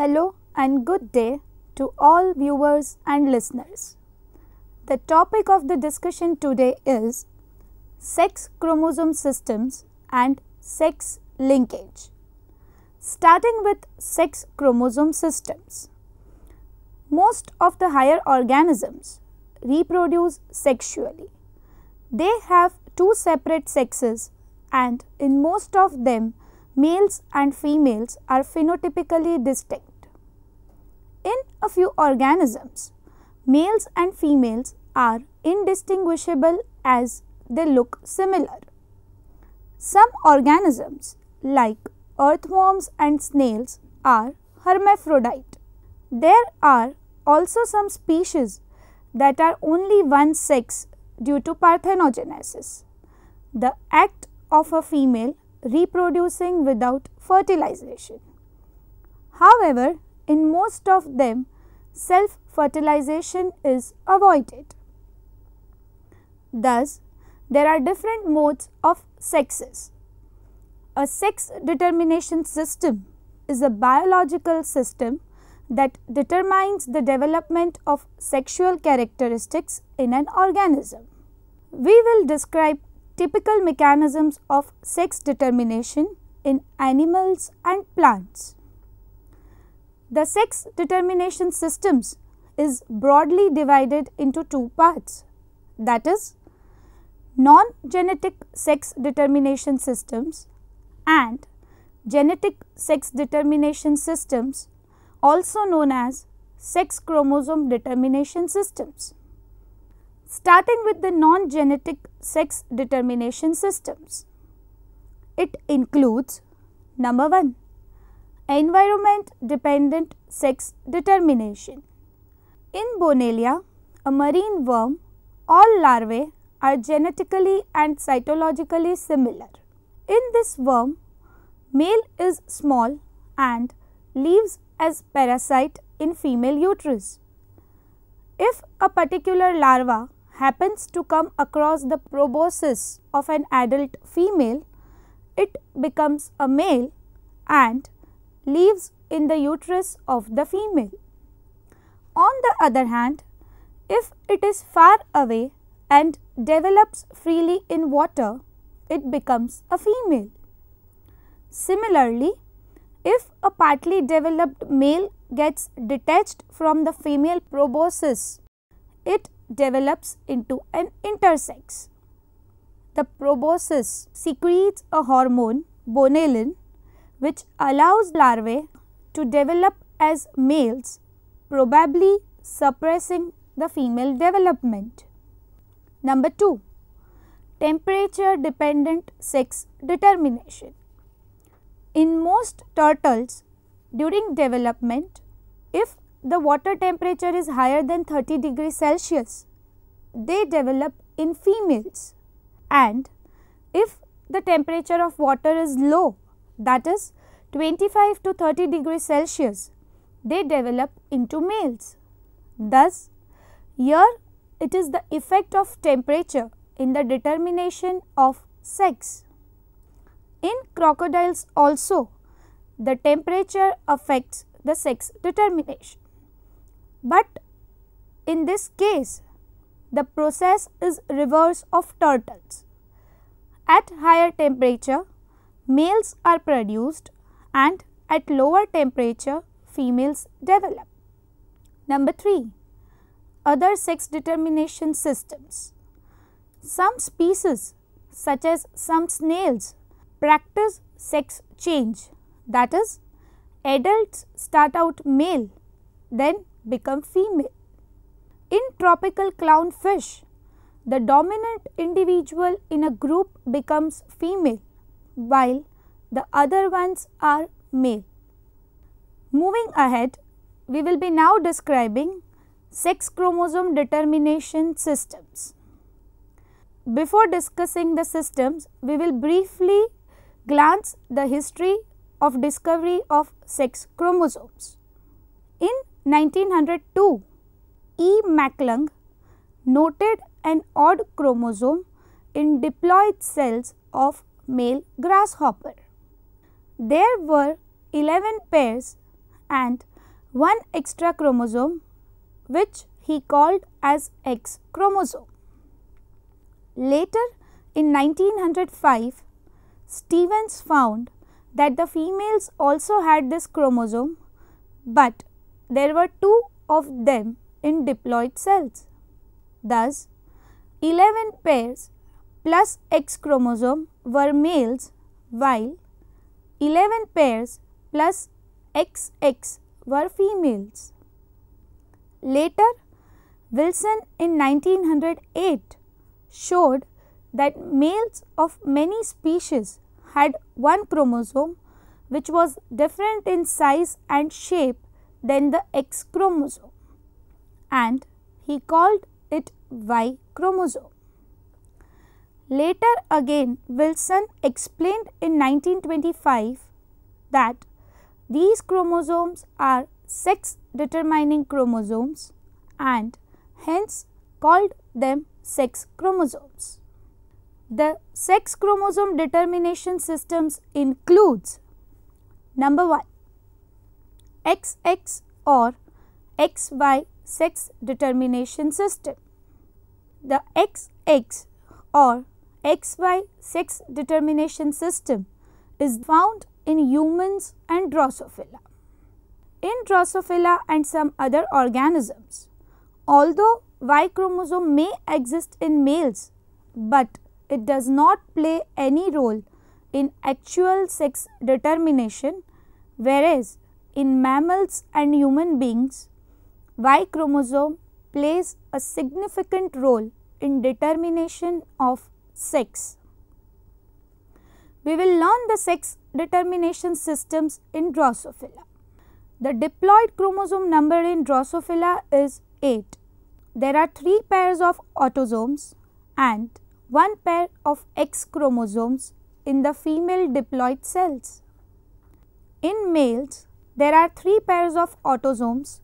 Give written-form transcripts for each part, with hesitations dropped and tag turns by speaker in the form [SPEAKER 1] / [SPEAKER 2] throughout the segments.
[SPEAKER 1] Hello and good day to all viewers and listeners. The topic of the discussion today is sex chromosome systems and sex linkage. Starting with sex chromosome systems. Most of the higher organisms reproduce sexually. They have two separate sexes, and in most of them, males and females are phenotypically distinct. In a few organisms, males and females are indistinguishable as they look similar. Some organisms like earthworms and snails are hermaphrodite. There are also some species that are only one sex due to parthenogenesis, the act of a female reproducing without fertilization. However, in most of them, self-fertilization is avoided. Thus, there are different modes of sexes. A sex determination system is a biological system that determines the development of sexual characteristics in an organism. We will describe typical mechanisms of sex determination in animals and plants. The sex determination systems is broadly divided into two parts, that is, non-genetic sex determination systems and genetic sex determination systems, also known as sex chromosome determination systems. Starting with the non-genetic sex determination systems. It includes number 1. Environment dependent sex determination. In Bonellia, a marine worm, all larvae are genetically and cytologically similar. In this worm, male is small and lives as parasite in female uterus. If a particular larva happens to come across the proboscis of an adult female, it becomes a male and lives in the uterus of the female. On the other hand, if it is far away and develops freely in water, it becomes a female. Similarly, if a partly developed male gets detached from the female proboscis, it develops into an intersex. The proboscis secretes a hormone, bonelin, which allows larvae to develop as males, probably suppressing the female development. Number 2. Temperature dependent sex determination. In most turtles, during development, if the water temperature is higher than 30 degrees Celsius, they develop in females, and if the temperature of water is low, that is 25 to 30 degrees Celsius, they develop into males. Thus, here it is the effect of temperature in the determination of sex. In crocodiles also, the temperature affects the sex determination. But in this case, the process is reverse of turtles. At higher temperature, males are produced and at lower temperature, females develop. Number 3. Other sex determination systems. Some species, such as some snails, practice sex change, that is, adults start out male, then become female. In tropical clownfish, the dominant individual in a group becomes female, while the other ones are male. Moving ahead, we will be now describing sex chromosome determination systems. Before discussing the systems, we will briefly glance the history of discovery of sex chromosomes. In 1902, E. McClung noted an odd chromosome in diploid cells of male grasshopper. There were 11 pairs and one extra chromosome which he called as X chromosome. Later in 1905, Stevens found that the females also had this chromosome, but there were 2 of them in diploid cells. Thus, 11 pairs plus X chromosome were males, while 11 pairs plus XX were females. Later, Wilson in 1908 showed that males of many species had one chromosome which was different in size and shape than the X chromosome, and he called it Y chromosome. Later again, Wilson explained in 1925 that these chromosomes are sex determining chromosomes and hence called them sex chromosomes. The sex chromosome determination systems includes number 1, XX or XY sex determination system. The XX or XY sex determination system is found in humans and Drosophila. In Drosophila and some other organisms, although Y chromosome may exist in males, but it does not play any role in actual sex determination, whereas in mammals and human beings, Y chromosome plays a significant role in determination of sex. We will learn the sex determination systems in Drosophila. The diploid chromosome number in Drosophila is 8. There are 3 pairs of autosomes and 1 pair of X chromosomes in the female diploid cells. In males, there are 3 pairs of autosomes,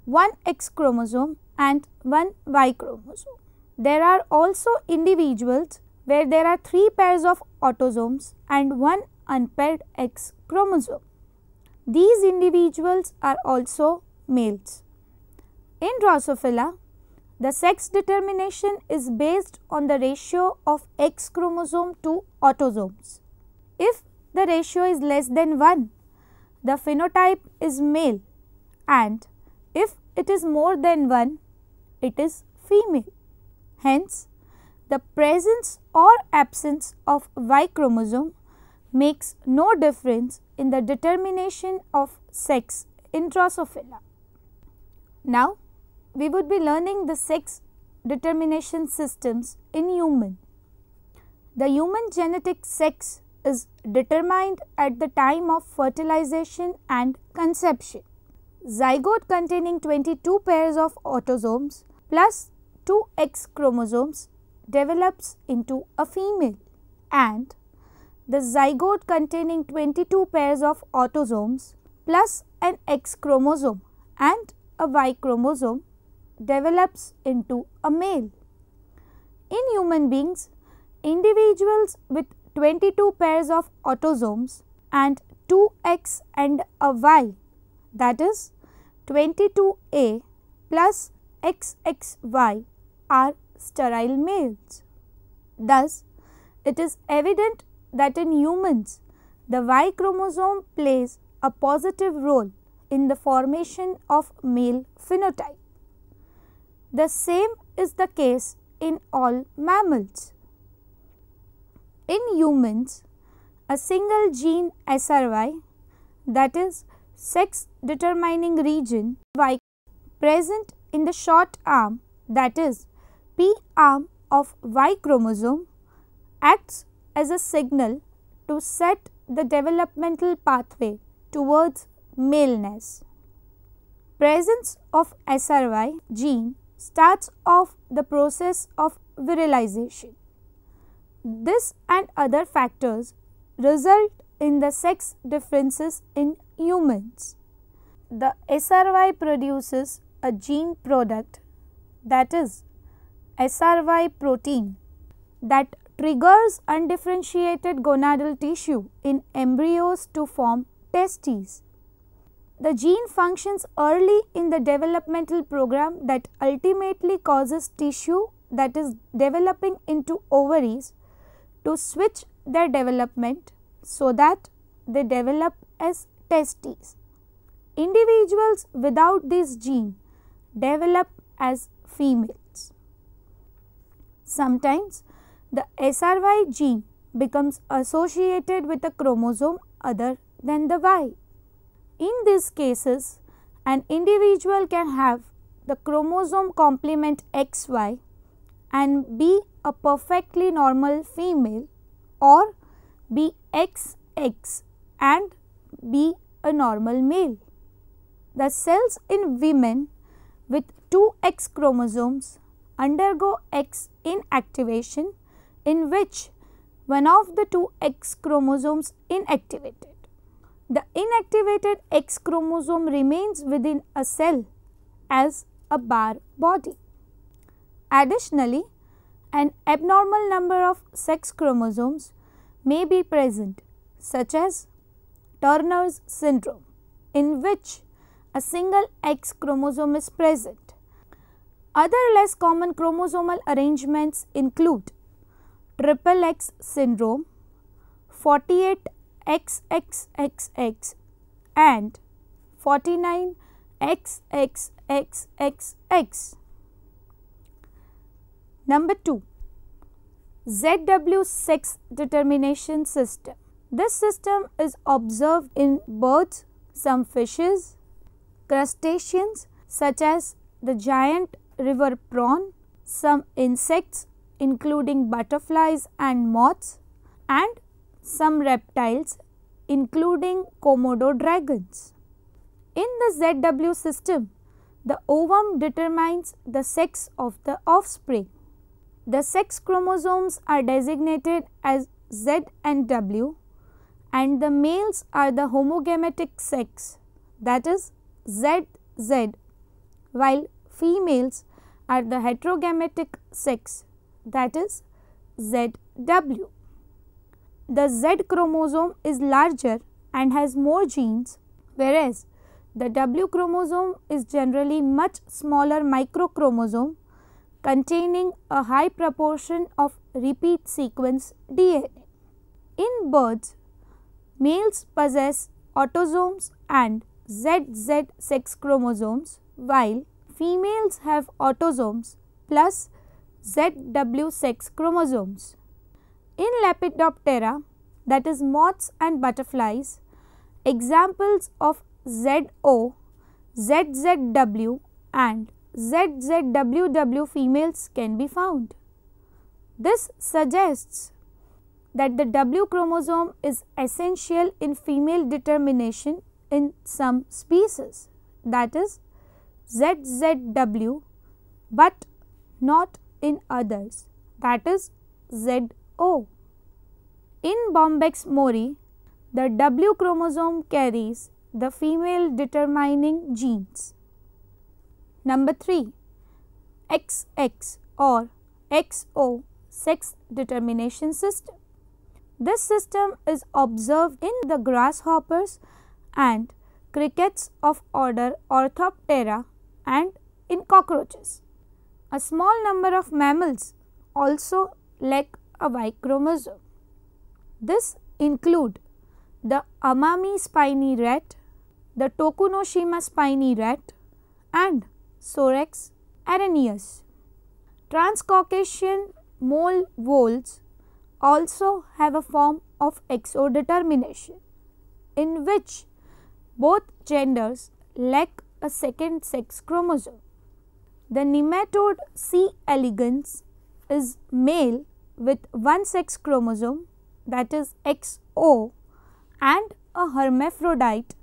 [SPEAKER 1] 1 X chromosome and 1 Y chromosome. There are also individuals where there are 3 pairs of autosomes and 1 unpaired X chromosome. These individuals are also males. In Drosophila, the sex determination is based on the ratio of X chromosome to autosomes. If the ratio is less than 1, the phenotype is male, and if it is more than 1, it is female. Hence, the presence or absence of Y chromosome makes no difference in the determination of sex in Drosophila. Now, we would be learning the sex determination systems in human. The human genetic sex is determined at the time of fertilization and conception. Zygote containing 22 pairs of autosomes plus 2 X chromosomes develops into a female, and the zygote containing 22 pairs of autosomes plus an X chromosome and a Y chromosome develops into a male. In human beings, individuals with 22 pairs of autosomes and 2 X and a Y, that is 22A plus XXY, are sterile males. Thus, it is evident that in humans, the Y chromosome plays a positive role in the formation of male phenotype. The same is the case in all mammals. In humans, a single gene SRY, that is sex determining region Y, present in the short arm, that is P arm of Y chromosome, acts as a signal to set the developmental pathway towards maleness. Presence of SRY gene starts off the process of virilization. This and other factors result in the sex differences in humans. The SRY produces a gene product, that is SRY protein, that triggers undifferentiated gonadal tissue in embryos to form testes. The gene functions early in the developmental program that ultimately causes tissue that is developing into ovaries to switch their development so that they develop as testes. Individuals without this gene develop as females. Sometimes the SRY gene becomes associated with a chromosome other than the Y. In these cases, an individual can have the chromosome complement XY and be a perfectly normal female, or be XX and be a normal male. The cells in women with two X chromosomes undergo X inactivation, in which one of the two X chromosomes inactivated. The inactivated X chromosome remains within a cell as a bar body. Additionally, an abnormal number of sex chromosomes may be present, such as Turner's syndrome, in which a single X chromosome is present. Other less common chromosomal arrangements include triple X syndrome, 48XXXX and 49XXXX. Number 2. ZW sex determination system. This system is observed in birds, some fishes, crustaceans such as the giant river prawn, some insects including butterflies and moths, and some reptiles including Komodo dragons. In the ZW system, the ovum determines the sex of the offspring. The sex chromosomes are designated as Z and W, and the males are the homogametic sex, that is ZZ, while females are the heterogametic sex, that is ZW. The Z chromosome is larger and has more genes, whereas the W chromosome is generally much smaller microchromosome containing a high proportion of repeat sequence DNA. In birds, males possess autosomes and ZZ sex chromosomes, while females have autosomes plus ZW sex chromosomes. In Lepidoptera, that is moths and butterflies, examples of ZO, ZZW and ZZWW females can be found. This suggests that the W chromosome is essential in female determination in some species, that is ZZW, but not in others, that is ZO. In Bombyx mori, the W chromosome carries the female determining genes. Number 3. XX or XO sex determination system. This system is observed in the grasshoppers and crickets of order Orthoptera and in cockroaches. A small number of mammals also lack a Y chromosome. This include the Amami spiny rat, the Tokunoshima spiny rat and Sorex araneus. Transcaucasian mole voles also have a form of XO determination, in which both genders lack a second sex chromosome. The nematode C. elegans is male with one sex chromosome, that is XO, and a hermaphrodite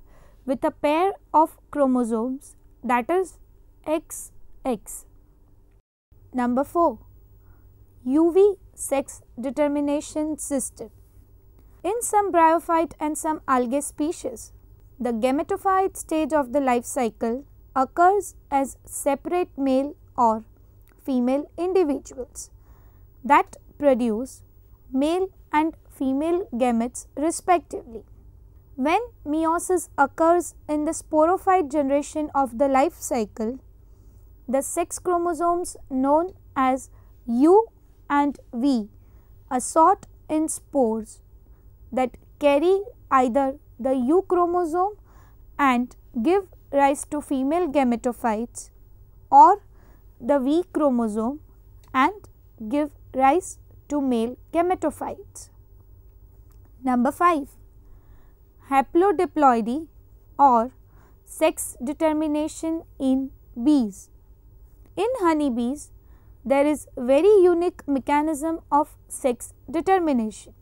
[SPEAKER 1] with a pair of chromosomes, that is XX. Number 4. UV sex determination system. In some bryophyte and some algae species, the gametophyte stage of the life cycle occurs as separate male or female individuals that produce male and female gametes respectively. When meiosis occurs in the sporophyte generation of the life cycle, the sex chromosomes known as U and V assort in spores that carry either the U chromosome and give rise to female gametophytes, or the V chromosome and give rise to male gametophytes. Number 5. Haplodiploidy or sex determination in bees. In honeybees, there is very unique mechanism of sex determination.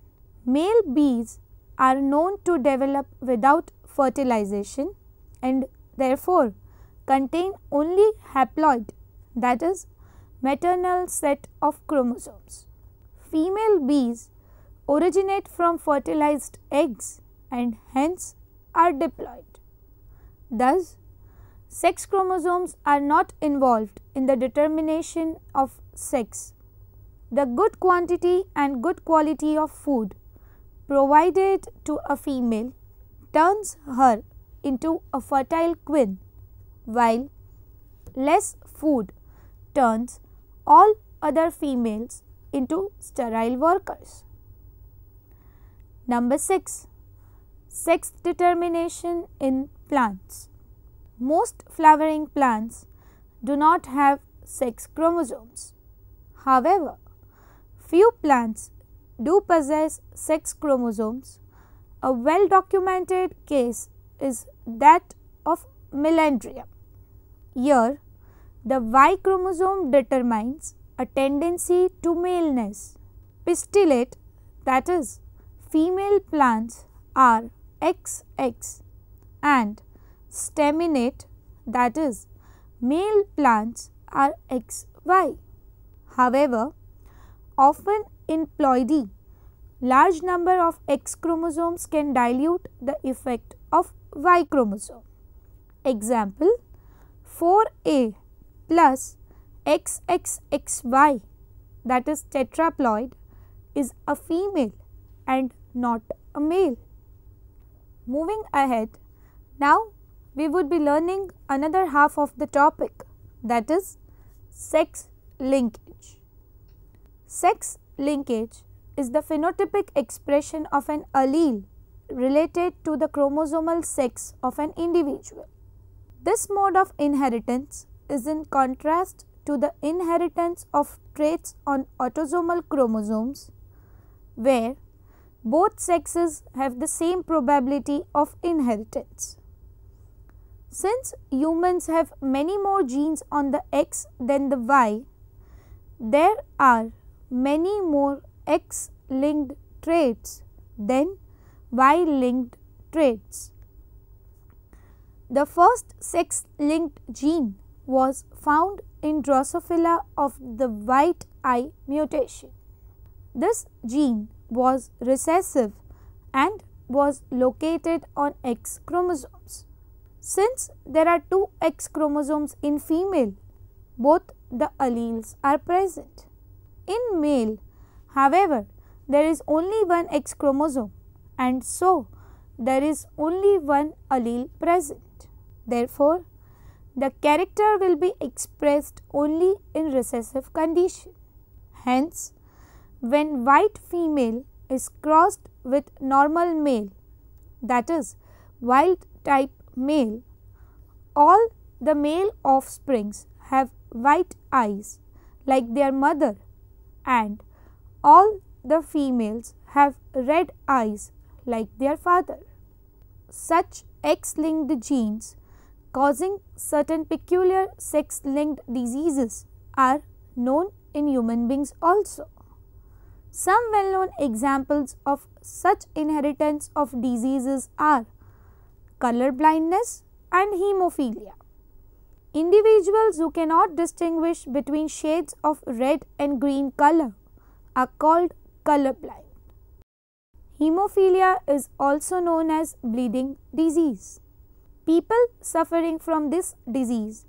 [SPEAKER 1] Male bees are known to develop without fertilization and therefore contain only haploid, that is, maternal set of chromosomes. Female bees originate from fertilized eggs and hence are diploid. Thus, sex chromosomes are not involved in the determination of sex. The good quantity and good quality of food provided to a female turns her into a fertile queen, while less food turns all other females into sterile workers. Number 6. Sex determination in plants. Most flowering plants do not have sex chromosomes. However, few plants do possess sex chromosomes. A well documented case is that of Melandrium. Here, the Y chromosome determines a tendency to maleness. Pistillate, that is, female plants are XX, and staminate, that is, male plants are XY. However, often in ploidy, large number of X chromosomes can dilute the effect of Y chromosome. Example, 4A plus XXXY, that is tetraploid, is a female and not a male. Moving ahead, now we would be learning another half of the topic, that is sex linkage. Sex linkage is the phenotypic expression of an allele related to the chromosomal sex of an individual. This mode of inheritance is in contrast to the inheritance of traits on autosomal chromosomes, where both sexes have the same probability of inheritance. Since humans have many more genes on the X than the Y, there are many more X-linked traits than Y-linked traits. The first sex-linked gene was found in Drosophila of the white eye mutation. This gene was recessive and was located on X chromosomes. Since there are two X chromosomes in female, both the alleles are present. In male, however, there is only one X chromosome, and so there is only one allele present. Therefore, the character will be expressed only in recessive condition. Hence, when white female is crossed with normal male, that is wild type male, all the male offsprings have white eyes like their mother, and all the females have red eyes like their father. Such X-linked genes causing certain peculiar sex-linked diseases are known in human beings also. Some well-known examples of such inheritance of diseases are color blindness and hemophilia. Individuals who cannot distinguish between shades of red and green color are called colorblind. Hemophilia is also known as bleeding disease. People suffering from this disease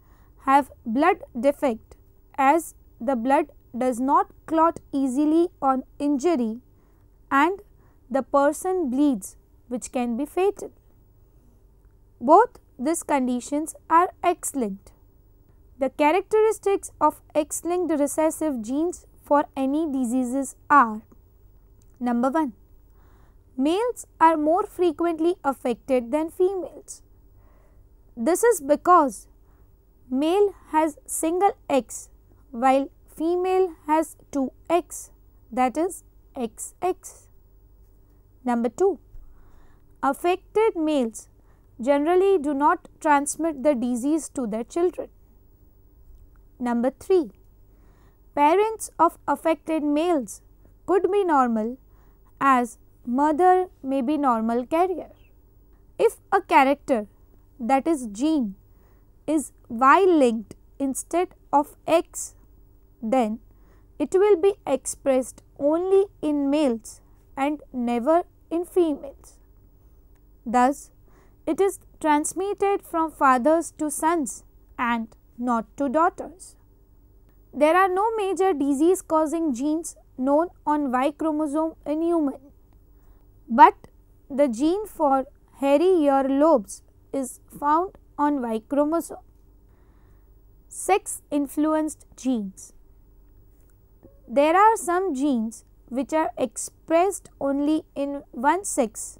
[SPEAKER 1] have blood defect, as the blood does not clot easily on injury and the person bleeds which can be fatal. Both these conditions are X-linked. The characteristics of X-linked recessive genes for any diseases are: number 1, males are more frequently affected than females. This is because male has single X while female has 2 X, that is XX. Number 2, affected males generally do not transmit the disease to their children. Number 3, parents of affected males could be normal as mother may be normal carrier. If a character, that is gene, is Y-linked instead of X, then it will be expressed only in males and never in females. Thus, it is transmitted from fathers to sons and not to daughters. There are no major disease causing genes known on Y chromosome in human, but the gene for hairy ear lobes is found on Y chromosome. Sex influenced genes. There are some genes which are expressed only in one sex,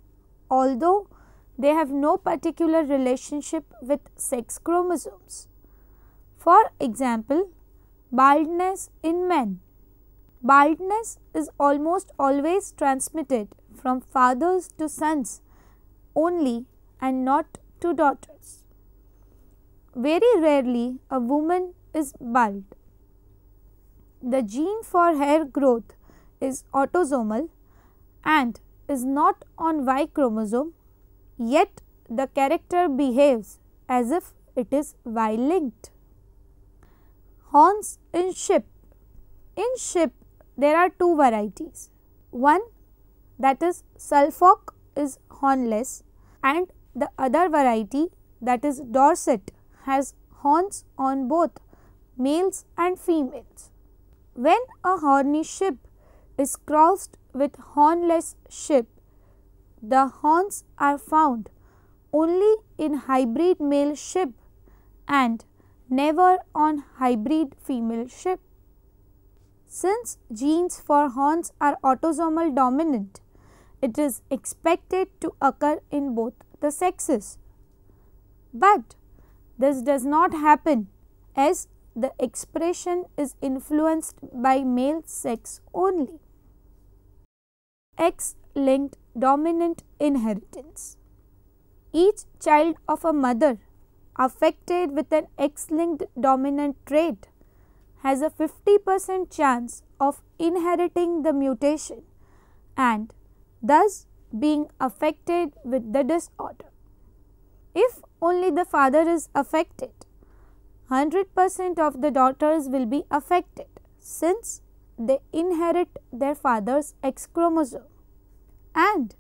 [SPEAKER 1] although they have no particular relationship with sex chromosomes. For example, baldness in men. Baldness is almost always transmitted from fathers to sons only and not to daughters. Very rarely a woman is bald. The gene for hair growth is autosomal and is not on Y chromosome, yet the character behaves as if it is Y-linked. Horns in sheep. In sheep, there are two varieties. One, that is Suffolk, is hornless, and the other variety, that is Dorset, has horns on both males and females. When a horny sheep is crossed with hornless sheep, the horns are found only in hybrid male sheep and never on hybrid female sheep. Since genes for horns are autosomal dominant, it is expected to occur in both the sexes. But this does not happen as the expression is influenced by male sex only. X-linked dominant inheritance. Each child of a mother affected with an X-linked dominant trait has a 50% chance of inheriting the mutation and thus being affected with the disorder. If only the father is affected, 100% of the daughters will be affected since they inherit their father's X chromosome, and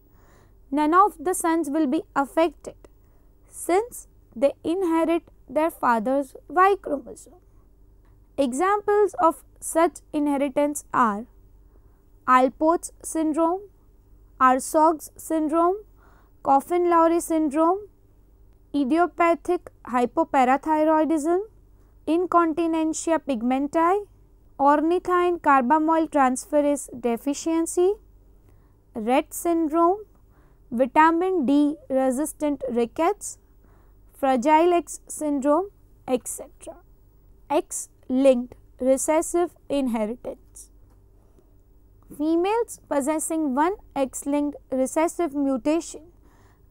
[SPEAKER 1] none of the sons will be affected since they inherit their father's Y chromosome. Examples of such inheritance are Alport's syndrome, Arsog's syndrome, Coffin-Lowry syndrome, idiopathic hypoparathyroidism, incontinentia pigmenti, ornithine carbamoyl transferase deficiency, Rett syndrome, vitamin D resistant rickets, Fragile X syndrome, etc. X-linked recessive inheritance. Females possessing one X-linked recessive mutation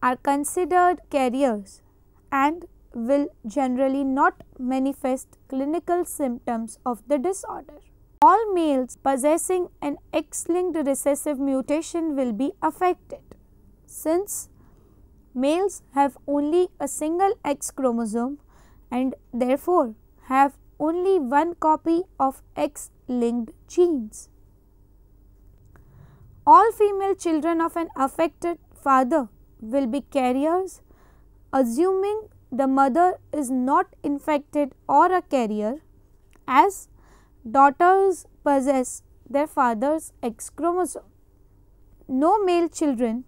[SPEAKER 1] are considered carriers and will generally not manifest clinical symptoms of the disorder. All males possessing an X-linked recessive mutation will be affected, since males have only a single X chromosome and therefore have only one copy of X-linked genes. All female children of an affected father will be carriers, assuming the mother is not infected or a carrier, as daughters possess their father's X chromosome. No male children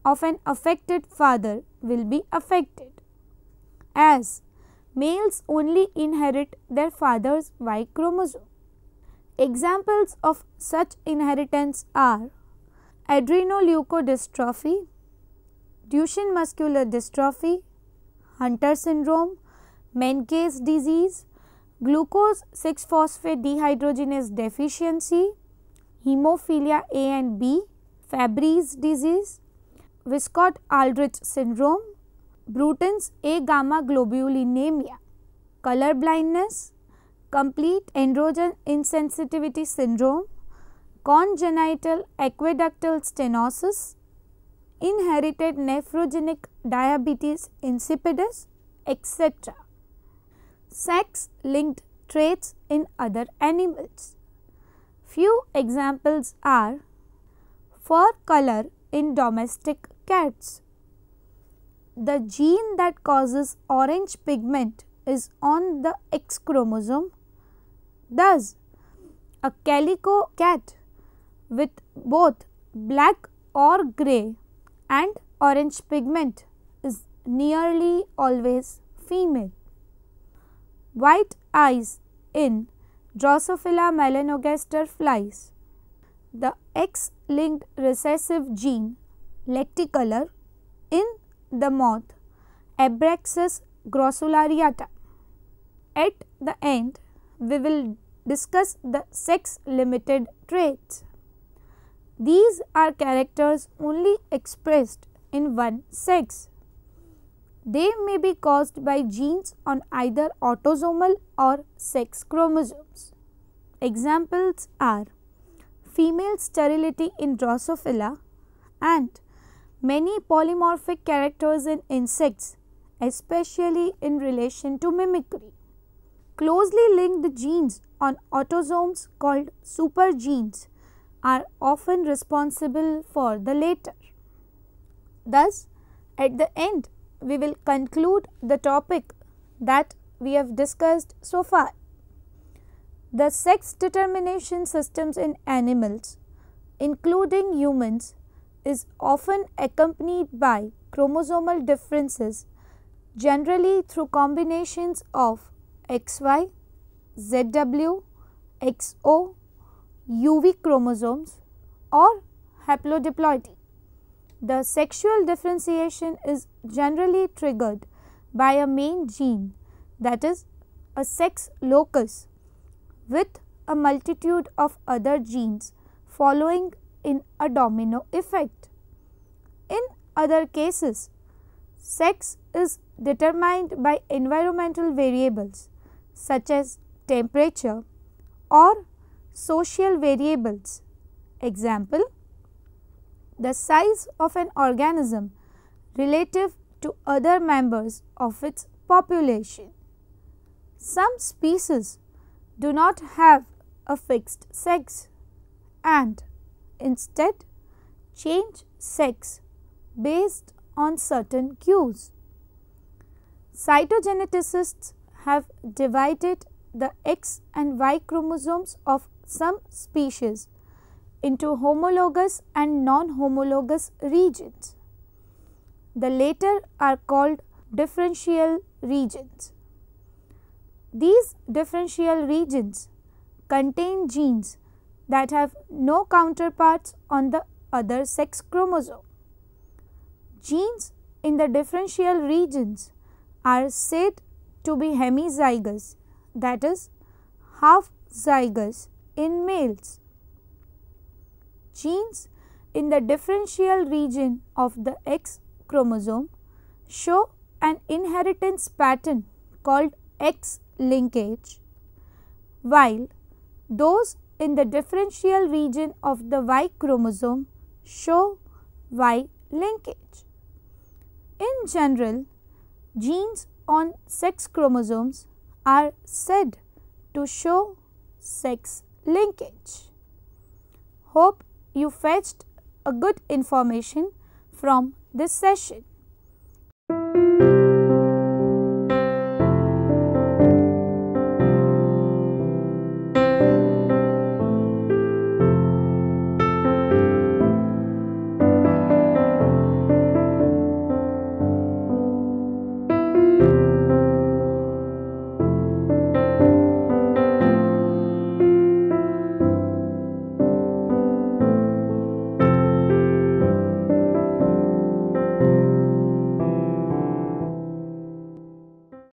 [SPEAKER 1] of an affected father will be affected, as males only inherit their father's Y chromosome. Examples of such inheritance are adrenoleukodystrophy, Duchenne muscular dystrophy, Hunter syndrome, Menkes disease, glucose 6-phosphate dehydrogenase deficiency, hemophilia A and B, Fabry's disease, Wiskott-Aldrich syndrome, Bruton's A gamma globulinemia, color blindness, complete androgen insensitivity syndrome, congenital aqueductal stenosis, inherited nephrogenic diabetes insipidus, etc. Sex-linked traits in other animals. Few examples are fur color in domestic cats. The gene that causes orange pigment is on the X chromosome. Thus, a calico cat with both black or grey and orange pigment is nearly always female. White eyes in Drosophila melanogaster flies. The X-linked recessive gene lenticolor in the moth Abraxas grossulariata. At the end, we will discuss the sex-limited traits. These are characters only expressed in one sex. They may be caused by genes on either autosomal or sex chromosomes. Examples are female sterility in Drosophila and many polymorphic characters in insects, especially in relation to mimicry. Closely linked genes on autosomes called supergenes are often responsible for the latter. Thus, at the end, we will conclude the topic that we have discussed so far. The sex determination systems in animals, including humans, is often accompanied by chromosomal differences, generally through combinations of XY, ZW, XO, UV chromosomes or haplodiploidy. The sexual differentiation is generally triggered by a main gene, that is, a sex locus, with a multitude of other genes following in a domino effect. In other cases, sex is determined by environmental variables such as temperature or social variables. Example, the size of an organism relative to other members of its population. Some species do not have a fixed sex and instead change sex based on certain cues. Cytogeneticists have divided the X and Y chromosomes of some species into homologous and non-homologous regions. The latter are called differential regions. These differential regions contain genes that have no counterparts on the other sex chromosome. Genes in the differential regions are said to be hemizygous, that is, half zygous in males. Genes in the differential region of the X chromosome show an inheritance pattern called X linkage, while those in the differential region of the Y chromosome show Y linkage. In general, genes on sex chromosomes are said to show sex linkage. Hope you fetched a good information from this session.